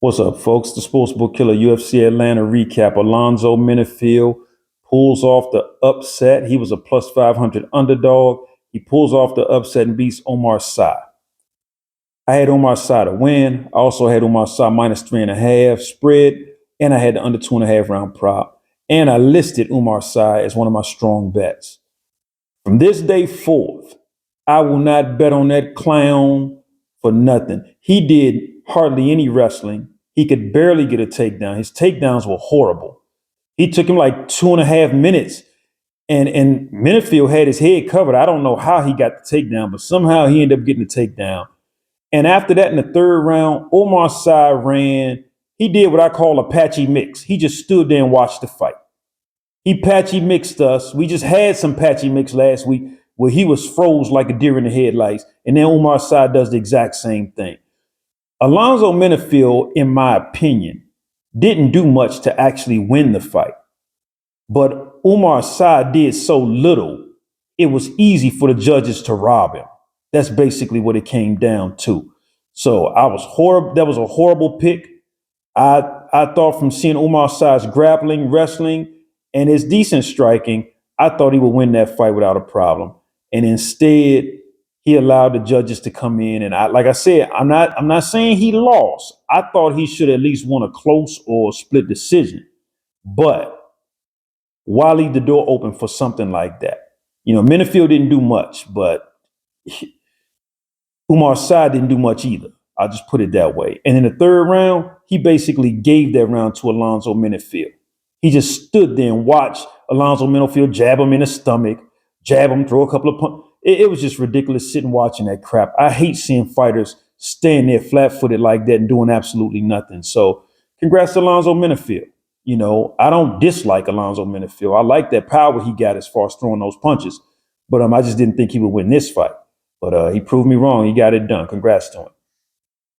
What's up, folks? The Sportsbook Killer UFC Atlanta recap. Alonzo Menifield pulls off the upset. He was a plus 500 underdog. He pulls off the upset and beats Oumar Sy. I had Oumar Sy to win. I also had Oumar Sy minus 3.5 spread, and I had the under 2.5 round prop. And I listed Oumar Sy as one of my strong bets. From this day forth, I will not bet on that clown for nothing. He did hardly any wrestling. He could barely get a takedown. His takedowns were horrible. He took him like 2.5 minutes, and Menifield had his head covered. I don't know how he got the takedown, but somehow he ended up getting the takedown. And after that, in the third round, Oumar Sy ran. He did what I call a patchy mix. He just stood there and watched the fight. He patchy mixed us. We just had some patchy mix last week where he was froze like a deer in the headlights. And then Oumar Sy does the exact same thing. Alonzo Menifield, in my opinion, didn't do much to actually win the fight. But Oumar Sy did so little, it was easy for the judges to rob him. That's basically what it came down to. So I was horrible. That was a horrible pick. I thought from seeing Oumar Sy's grappling, wrestling, and his decent striking, I thought he would win that fight without a problem. And instead, he allowed the judges to come in. And like I said, I'm not saying he lost. I thought he should at least won a close or split decision. But why leave the door open for something like that? Menifield didn't do much, but Oumar Sy didn't do much either. I'll just put it that way. And in the third round, he basically gave that round to Alonzo Menifield. He just stood there and watched Alonzo Menifield jab him in the stomach, jab him, throw a couple of punches. It was just ridiculous sitting watching that crap. I hate seeing fighters stand there flat-footed like that and doing absolutely nothing. So congrats to Alonzo Menifield. I don't dislike Alonzo Menifield. I like that power he got as far as throwing those punches. But I just didn't think he would win this fight. But he proved me wrong. He got it done. Congrats to him.